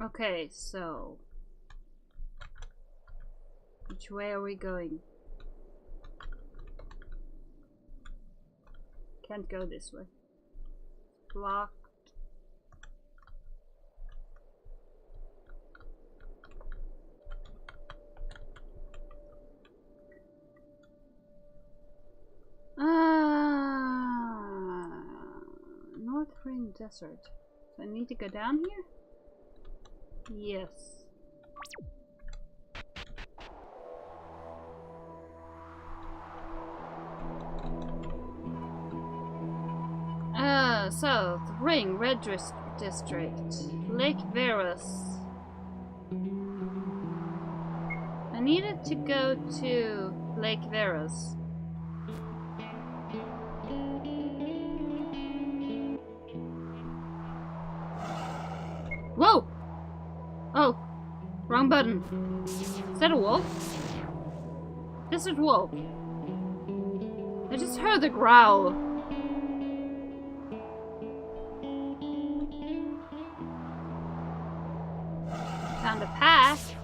Okay, so which way are we going? Can't go this way. Blocked. North Ring Desert. So I need to go down here? Yes. South Ring Red District. Lake Verus. I needed to go to Lake Verus. Whoa! Oh, wrong button. Is that a wolf? Desert wolf. I just heard the growl. Found a path.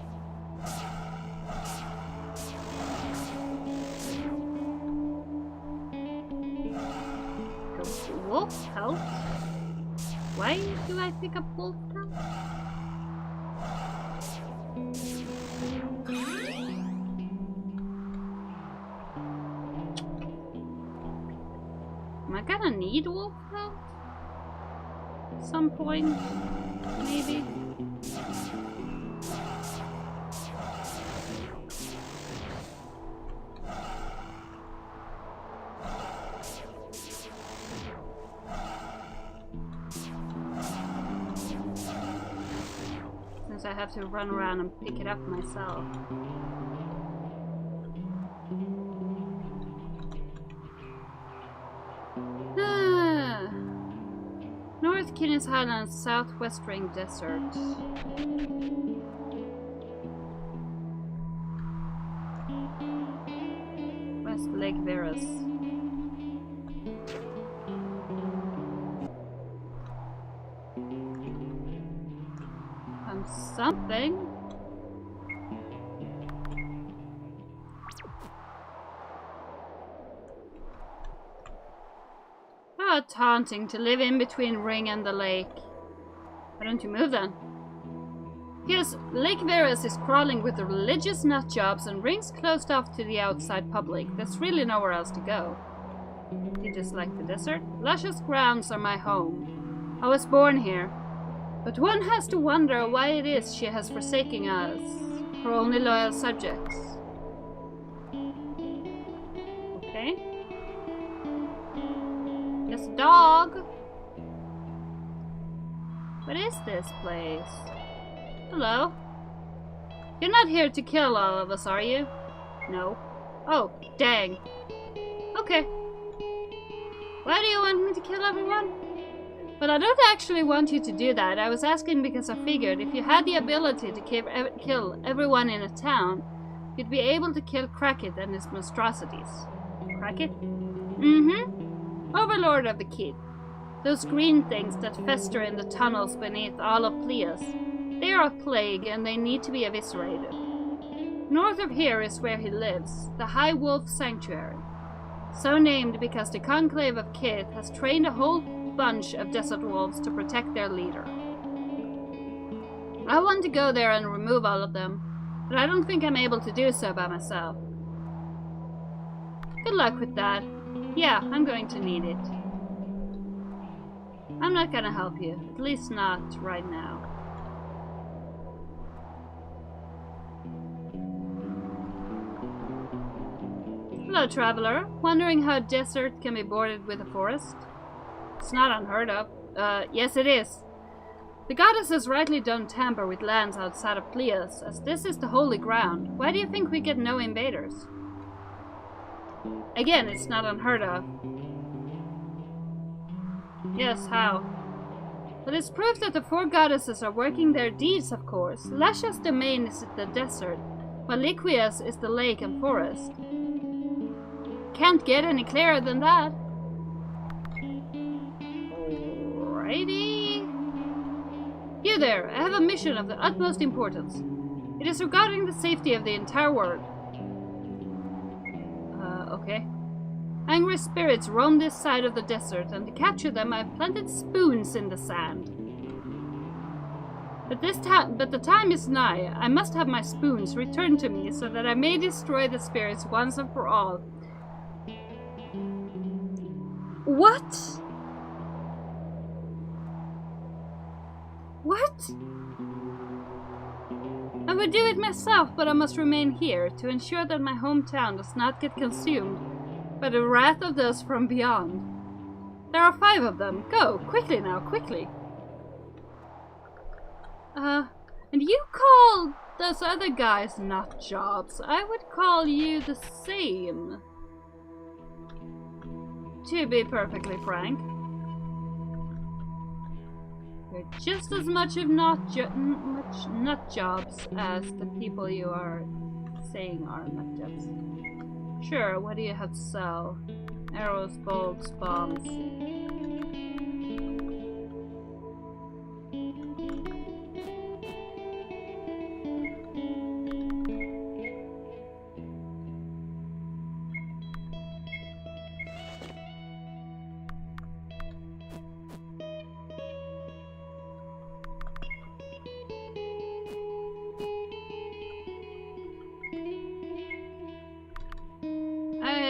Wolf pelt? Why do I pick up wolf pelt? Am I gonna need wolf pelt? At some point, maybe. Since I have to run around and pick it up myself. North Kidneys Highlands, Southwest Ring Desert. West Lake Verus. Something. How taunting to live in between Ring and the lake. Why don't you move then? Yes, Lake Verus is crawling with the religious nutjobs and Ring's closed off to the outside public. There's really nowhere else to go. You just like the desert? Luscious grounds are my home. I was born here. But one has to wonder why it is she has forsaken us, her only loyal subjects. Okay. There's a dog. What is this place? Hello? You're not here to kill all of us, are you? No. Oh, dang. Okay. Why do you want me to kill everyone? Well, I don't actually want you to do that. I was asking because I figured if you had the ability to kill everyone in a town, you'd be able to kill Crackit and his monstrosities. Crackit? Mm-hmm. Overlord of the Kid. Those green things that fester in the tunnels beneath all of Pleas. They are a plague and they need to be eviscerated. North of here is where he lives, the High Wolf Sanctuary. So named because the Conclave of Kith has trained a whole bunch of desert wolves to protect their leader. I want to go there and remove all of them, but I don't think I'm able to do so by myself. Good luck with that. Yeah, I'm going to need it. I'm not gonna help you, at least not right now. Hello, traveler. Wondering how a desert can be bordered with a forest? It's not unheard of. Yes it is. The goddesses rightly don't tamper with lands outside of Pleas, as this is the holy ground. Why do you think we get no invaders? Again, it's not unheard of. Yes, how? But it's proof that the four goddesses are working their deeds, of course. Lasha's domain is the desert, while Liquia's is the lake and forest. Can't get any clearer than that. Alrighty. You there! I have a mission of the utmost importance. It is regarding the safety of the entire world. Okay. Angry spirits roam this side of the desert, and to capture them I've planted spoons in the sand. But the time is nigh. I must have my spoons returned to me so that I may destroy the spirits once and for all. What? What? I would do it myself, but I must remain here to ensure that my hometown does not get consumed by the wrath of those from beyond. There are 5 of them. Go, quickly now, quickly. And you call those other guys Nutjobs. I would call you the same. To be perfectly frank. You're just as much of Nutjobs as the people you are saying are Nutjobs. Sure, what do you have to sell? Arrows, bolts, bombs.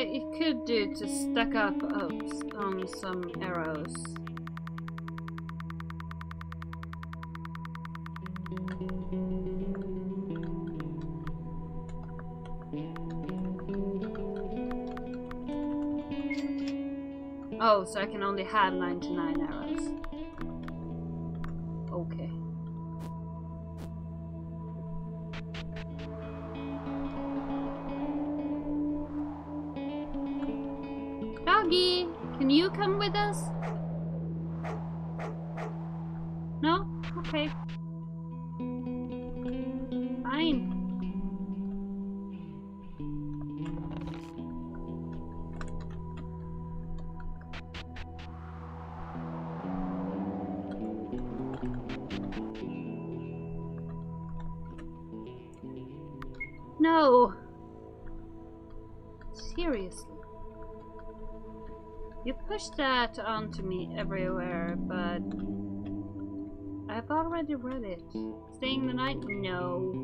It could do to stack up on some arrows. Oh, so I can only have 99 arrows. Okay. Doggy, can you come with us? No? Okay. Fine. No. Seriously. You pushed that onto me everywhere, but I've already read it. Staying the night? No.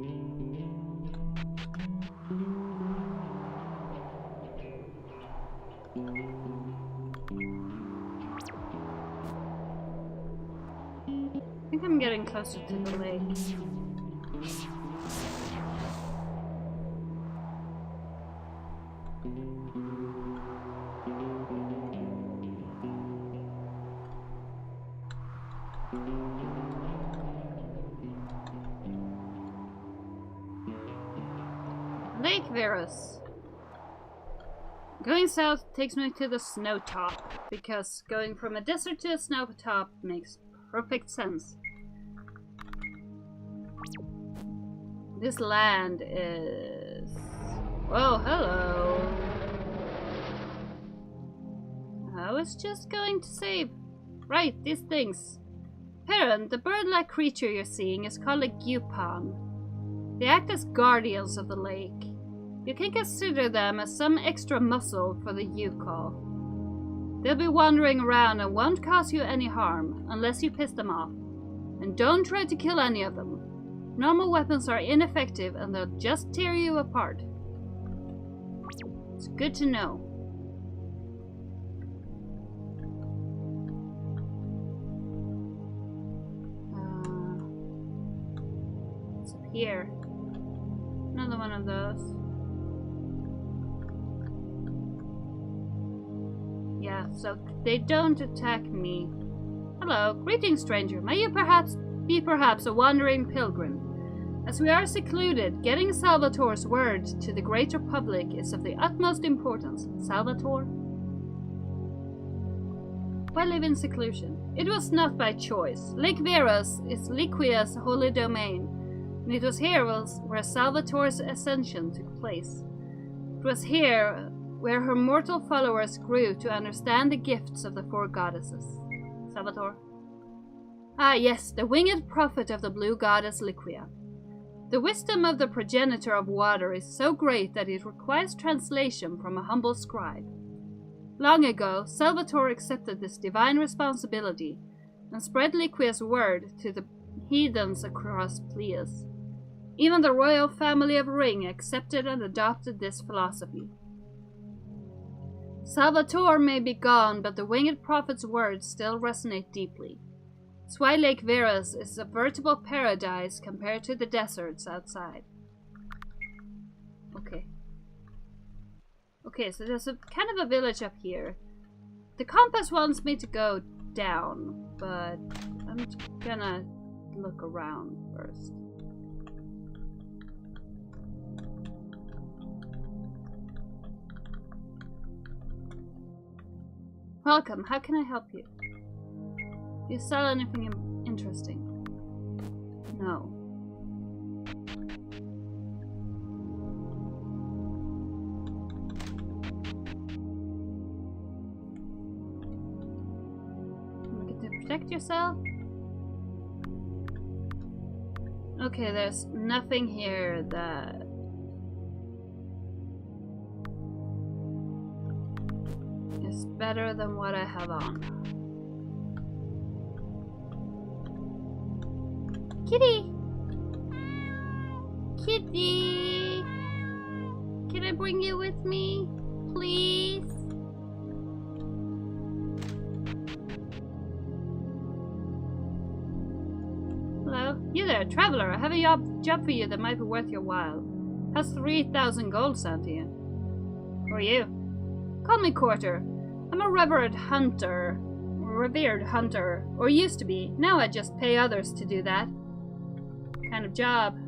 I think I'm getting closer to the lake. Lake Verus. Going south takes me to the snow top, because going from a desert to a snow top makes perfect sense. This land is... Oh, hello. I was just going to say... Right, these things. Perrin, the bird-like creature you're seeing is called a Gupan. They act as guardians of the lake. You can consider them as some extra muscle for the Yukon. They'll be wandering around and won't cause you any harm, unless you piss them off. And don't try to kill any of them. Normal weapons are ineffective and they'll just tear you apart. It's good to know. What's up here? Another one of those. Yeah, so they don't attack me. Hello, greetings, stranger. May you be perhaps a wandering pilgrim? As we are secluded, getting Salvatore's word to the greater public is of the utmost importance. Salvatore? Why live in seclusion? It was not by choice. Lake Verus is Liquia's holy domain, and it was here where Salvatore's ascension took place. It was here where her mortal followers grew to understand the gifts of the 4 goddesses. Salvatore? Ah yes, the winged prophet of the blue goddess Liquia. The wisdom of the progenitor of water is so great that it requires translation from a humble scribe. Long ago, Salvatore accepted this divine responsibility and spread Liquia's word to the heathens across Pleas. Even the royal family of Ring accepted and adopted this philosophy. Salvatore may be gone, but the winged prophet's words still resonate deeply. That's why Lake Veras is a veritable paradise compared to the deserts outside. Okay. Okay, so there's a kind of a village up here. The compass wants me to go down, but I'm gonna look around first. Welcome, how can I help you? Do you sell anything interesting? No. Look to protect yourself? Okay, there's nothing here that is better than what I have on. Kitty! Kitty! Can I bring you with me? Please? Hello? You there, traveler. I have a job for you that might be worth your while. How's 3,000 gold sound to you? Who are you? Call me Quarter. I'm a revered hunter, or used to be. Now I just pay others to do that. Kind of job.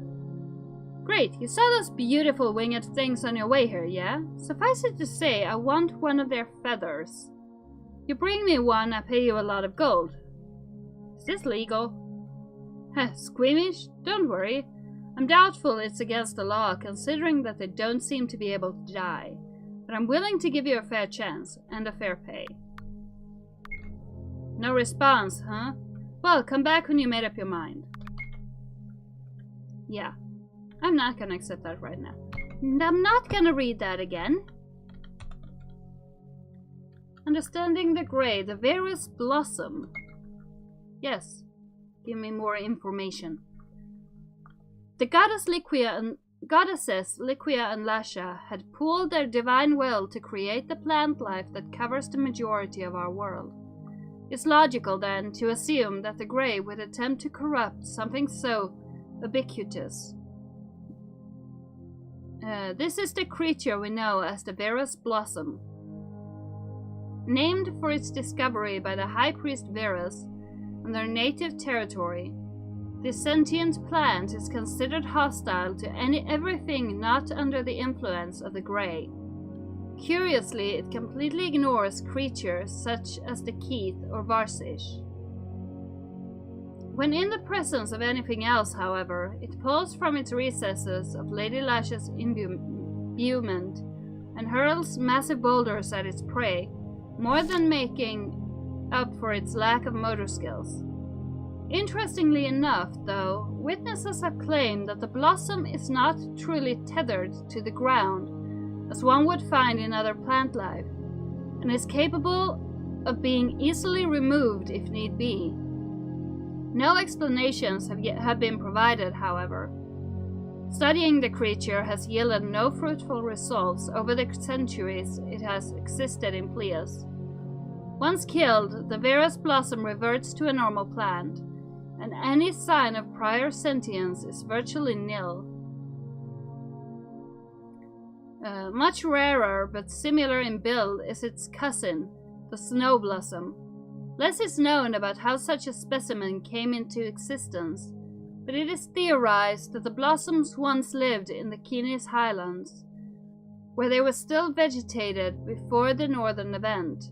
Great, you saw those beautiful winged things on your way here, yeah? Suffice it to say, I want one of their feathers. You bring me one, I pay you a lot of gold. Is this legal? Heh, squeamish? Don't worry. I'm doubtful it's against the law, considering that they don't seem to be able to die. But I'm willing to give you a fair chance, and a fair pay. No response, huh? Well, come back when you made up your mind. Yeah, I'm not gonna accept that right now. And I'm not gonna read that again. Understanding the Grey, the Veras blossom. Yes, give me more information. The goddesses Liquia and Lasha had pooled their divine will to create the plant life that covers the majority of our world. It's logical, then, to assume that the Grey would attempt to corrupt something so ubiquitous. This is the creature we know as the Veras blossom. Named for its discovery by the High Priest Veras on their native territory, this sentient plant is considered hostile to everything not under the influence of the Grey. Curiously, it completely ignores creatures such as the Keith or Varsish. When in the presence of anything else, however, it pulls from its recesses of Lady Lasha's imbuement and hurls massive boulders at its prey, more than making up for its lack of motor skills. Interestingly enough, though, witnesses have claimed that the blossom is not truly tethered to the ground, as one would find in other plant life, and is capable of being easily removed if need be. No explanations have been provided, however. Studying the creature has yielded no fruitful results over the centuries it has existed in Pleas. Once killed, the Veras blossom reverts to a normal plant, and any sign of prior sentience is virtually nil. Much rarer but similar in build is its cousin, the snow blossom. Less is known about how such a specimen came into existence, but it is theorized that the blossoms once lived in the Keenis Highlands, where they were still vegetated before the northern event.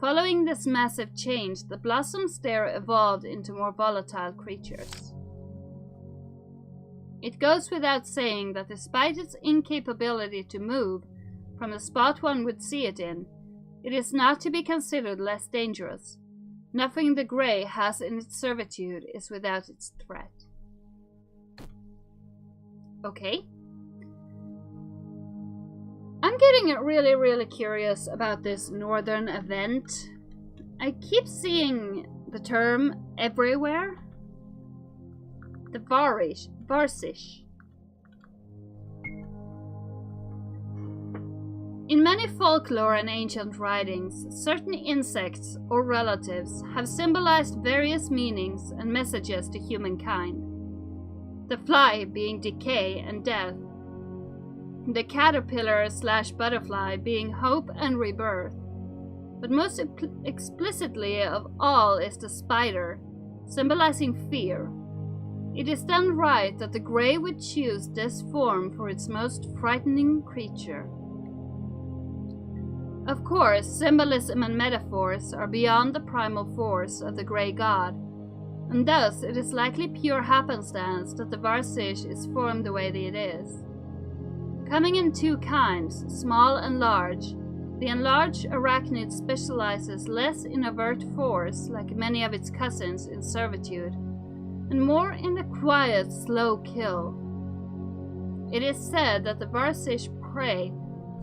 Following this massive change, the blossoms there evolved into more volatile creatures. It goes without saying that despite its incapability to move from the spot one would see it in, it is not to be considered less dangerous. Nothing the Grey has in its servitude is without its threat. Okay. I'm getting really curious about this northern event. I keep seeing the term everywhere. The Varsish. In many folklore and ancient writings, certain insects or relatives have symbolized various meanings and messages to humankind. The fly being decay and death, the caterpillar/butterfly being hope and rebirth, but most explicitly of all is the spider, symbolizing fear. It is then right that the Grey would choose this form for its most frightening creature. Of course, symbolism and metaphors are beyond the primal force of the Grey God, and thus it is likely pure happenstance that the Varsish is formed the way that it is. Coming in two kinds, small and large, the enlarged arachnid specializes less in overt force, like many of its cousins in servitude, and more in the quiet, slow kill. It is said that the Varsish prey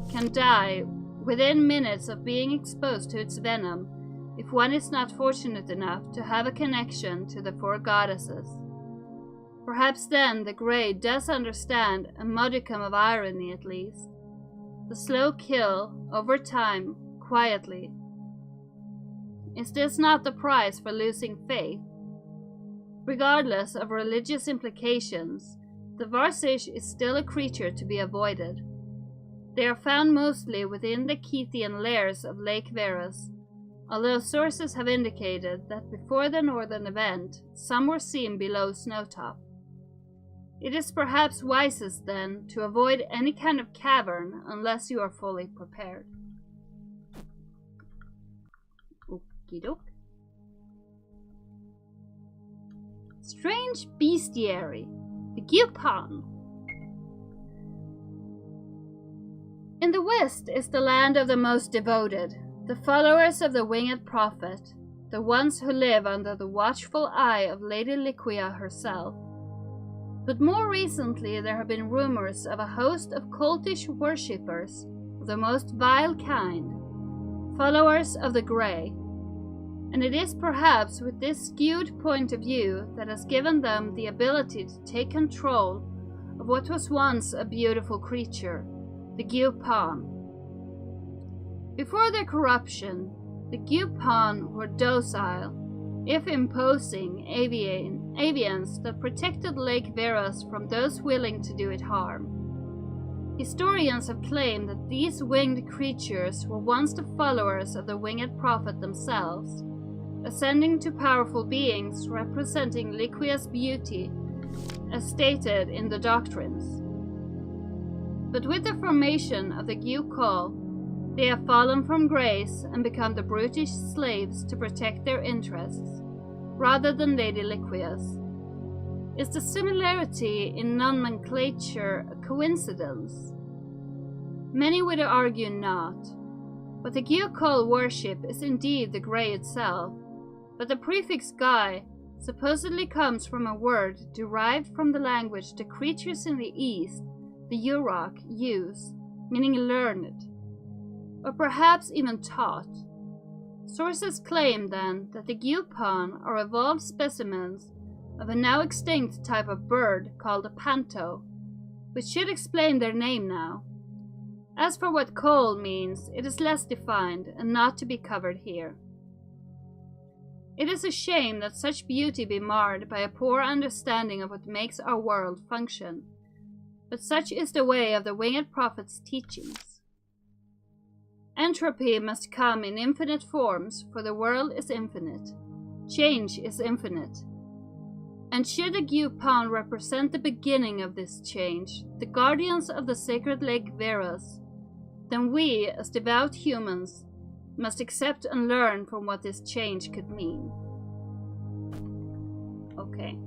can die within minutes of being exposed to its venom if one is not fortunate enough to have a connection to the four goddesses. Perhaps then the Grey does understand a modicum of irony at least. The slow kill, over time, quietly. Is this not the price for losing faith? Regardless of religious implications, the Varsish is still a creature to be avoided. They are found mostly within the Keithian lairs of Lake Veras, although sources have indicated that before the northern event, some were seen below Snowtop. It is perhaps wisest, then, to avoid any kind of cavern unless you are fully prepared. Okie doke. Strange bestiary, the Geiken. In the west is the land of the most devoted, the followers of the winged prophet, the ones who live under the watchful eye of Lady Liquia herself. But more recently there have been rumors of a host of cultish worshippers of the most vile kind, followers of the Grey, and it is perhaps with this skewed point of view that has given them the ability to take control of what was once a beautiful creature, the Geiken. Before their corruption, the Geiken were docile, if imposing, avians that protected Lake Veras from those willing to do it harm. Historians have claimed that these winged creatures were once the followers of the winged prophet themselves, ascending to powerful beings representing Liquia's beauty, as stated in the doctrines. But with the formation of the Geiken, they have fallen from grace and become the brutish slaves to protect their interests, rather than Lady Liquia's. Is the similarity in nomenclature a coincidence? Many would argue not, but the Geiken worship is indeed the Grey itself, but the prefix Gai supposedly comes from a word derived from the language the creatures in the east, the Yurok, use, meaning learned, or perhaps even taught. Sources claim then that the Geiken are evolved specimens of a now extinct type of bird called a panto, which should explain their name now. As for what Cole means, it is less defined and not to be covered here. It is a shame that such beauty be marred by a poor understanding of what makes our world function, but such is the way of the winged prophet's teachings. Entropy must come in infinite forms, for the world is infinite. Change is infinite. And should the Geiken represent the beginning of this change, the guardians of the sacred Lake Veras, then we, as devout humans, must accept and learn from what this change could mean. Okay.